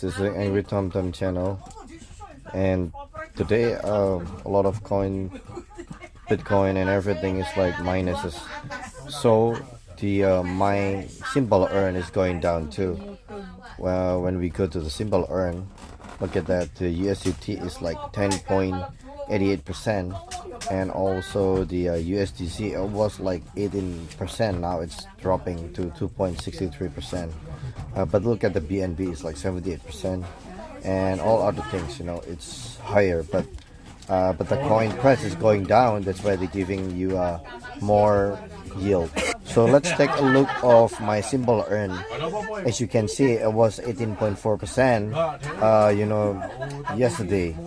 this is the Angry Tom Tom channel, and today a lot of Bitcoin and everything is like minuses. So the my simple earn is going down too. Well, when we go to the simple earn, look at that, the USDT is like 10.88%, and also the USDC was like 18%. Now it's dropping to 2.63%. But look at the BNB, it's like 78%, and all other things, it's higher. But the coin price is going down. That's why they're giving you more yield. So let's take a look of my simple earn. As you can see, it was 18.4%, yesterday,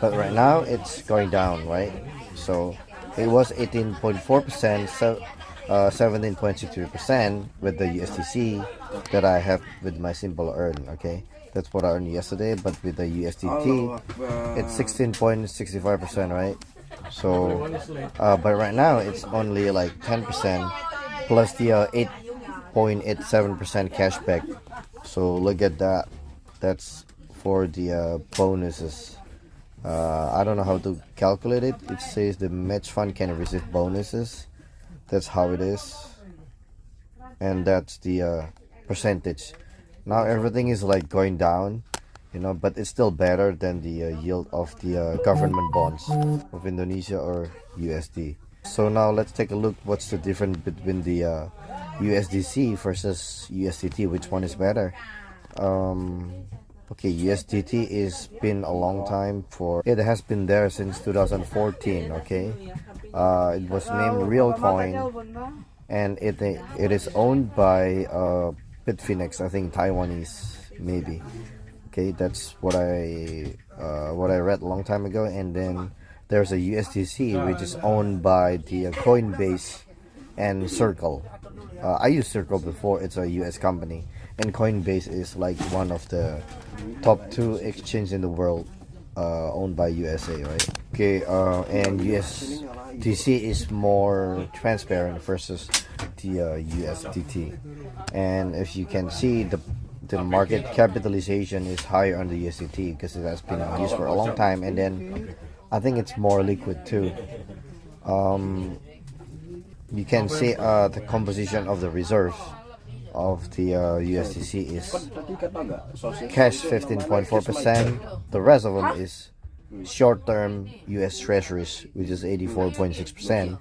but right now it's going down, right? So it was 18.4%, so 17.63% with the USDC that I have with my simple earn. Okay, that's what I earned yesterday, but with the USDT it's 16.65%, right? So but right now it's only like 10% plus the 8.87% cashback. So look at that. That's for the bonuses. I don't know how to calculate it. It says the match fund can receive bonuses. That's how it is, and that's the percentage. Now everything is like going down, but it's still better than the yield of the government bonds of Indonesia or USD. So now let's take a look what's the difference between the USDC versus USDT. Which one is better? Okay, USDT is been a long time. It has been there since 2014. Okay, it was named Real Coin, and it is owned by Bitfinex, I think Taiwanese maybe. Okay, that's what I read a long time ago. And then there's a USDC which is owned by the Coinbase and Circle. I used Circle before. It's a US company, and Coinbase is like one of the top 2 exchanges in the world, owned by USA, right? Okay, and USDC is more transparent versus the USDT, and if you can see, the market capitalization is higher on the USDT because it has been used for a long time, and then I think it's more liquid too. You can see the composition of the reserve of the USDC is cash 15.4%. The rest of them is short-term US Treasuries, which is 84.6%.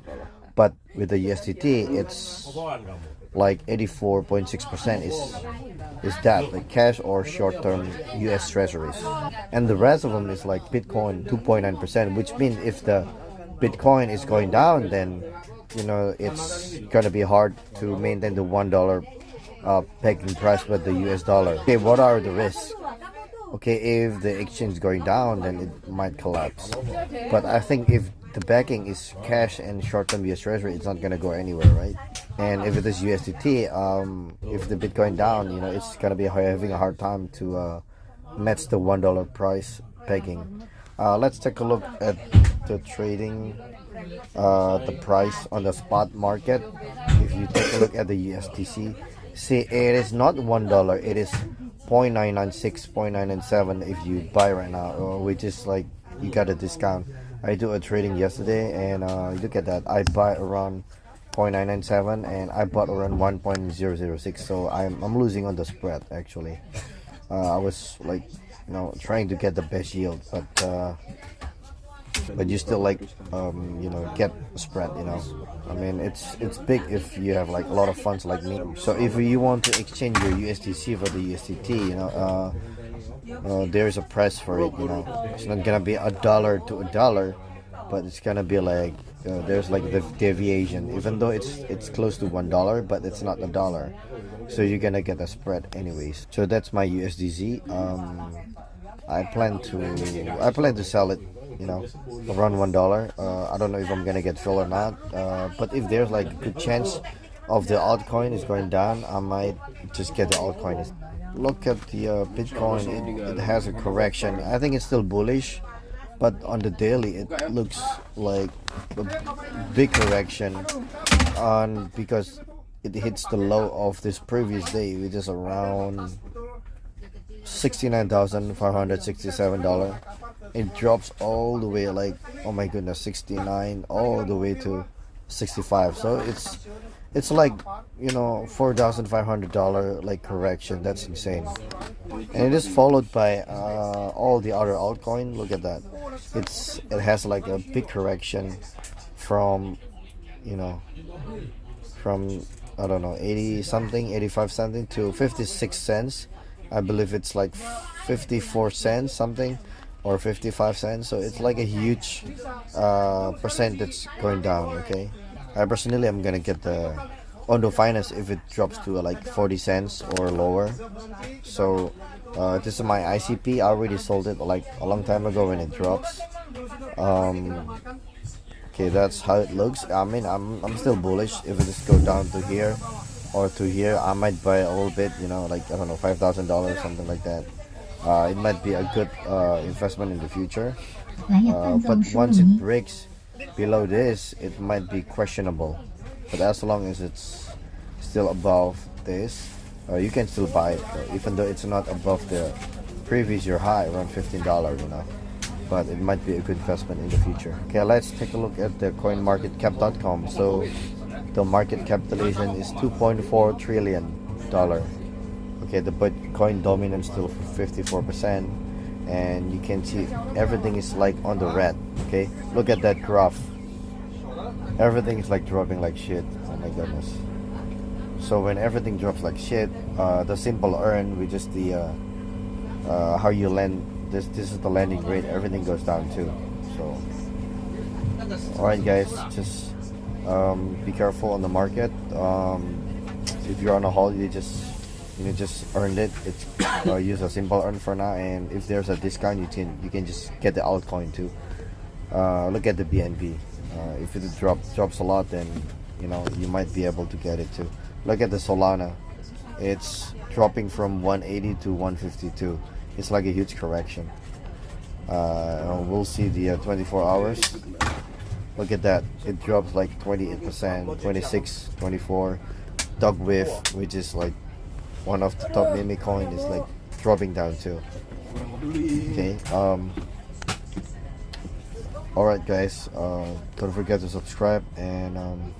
But with the USDT, it's like 84.6% is that like cash or short-term US Treasuries, and the rest of them is like Bitcoin 2.9%, which means if the Bitcoin is going down, then it's gonna be hard to maintain the $1 pegging price with the US dollar. Okay, what are the risks? Okay, if the exchange is going down, then it might collapse. But I think if the backing is cash and short-term US Treasury, it's not gonna go anywhere, right? And if it is USDT, if the Bitcoin down, it's gonna be having a hard time to match the $1 price pegging. Let's take a look at the trading, the price on the spot market. If you take a look at the USDC, see, it is not $1, it is 0.996, 0.997 if you buy right now, which is like you got a discount. I do a trading yesterday, and look at that, I buy around 0.997 and I bought around 1.006, so I'm losing on the spread actually. I was like trying to get the best yield, but you still like get a spread. I mean, it's big if you have like a lot of funds like me. So if you want to exchange your USDC for the USDT, there's a price for it. It's not gonna be $1 to $1, but it's gonna be like there's like the deviation, even though it's close to $1, but it's not $1, so you're gonna get a spread anyways. So that's my USDC. I plan to sell it around $1. I don't know if I'm gonna get filled or not, but if there's like a good chance of the altcoin is going down, I might just get the altcoin. Look at the Bitcoin, it has a correction. I think it's still bullish, but on the daily it looks like a big correction because it hits the low of this previous day, which is around $69,567. It drops all the way, like, oh my goodness, 69 all the way to 65. So it's like, you know, $4,500 like correction. That's insane. And it is followed by all the other altcoin. Look at that. It has like a big correction from, you know, from, I don't know, 80 something, 85 something to 56 cents. I believe it's like 54 cents something, or 55 cents. So it's like a huge percentage going down. Okay, I personally am gonna get the Ondo Finance if it drops to like 40 cents or lower. So this is my ICP. I already sold it like a long time ago when it drops. Okay, that's how it looks. I mean, I'm still bullish. If it just go down to here or to here, I might buy a little bit, you know, like, I don't know, $5,000, something like that. It might be a good investment in the future. But once it breaks below this, it might be questionable. But as long as it's still above this, you can still buy it, even though it's not above the previous year high, around $15, you know. But it might be a good investment in the future. Okay, let's take a look at the coinmarketcap.com. So the market capitalization is $2.4 trillion. Okay, the Bitcoin dominance still 54%, and you can see everything is like on the red. Okay, look at that graph. Everything is like dropping like shit. Oh my goodness. So when everything drops like shit, the simple earn, which is the how you lend, this is the lending rate, everything goes down too. So alright guys, just be careful on the market. If you're on a holiday, just earned it. It's use a simple earn for now, and if there's a discount, you can just get the altcoin too. Look at the BNB. If it drops a lot, then you know you might be able to get it too. Look at the Solana. It's dropping from 180 to 152. It's like a huge correction. We'll see the 24 hours. Look at that. It drops like 28%, 26, 24. Dog Whiff, which is like one of the top meme coin, is like dropping down too. Okay. Alright guys, don't forget to subscribe and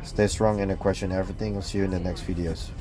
stay strong and question everything. I'll see you in the next videos.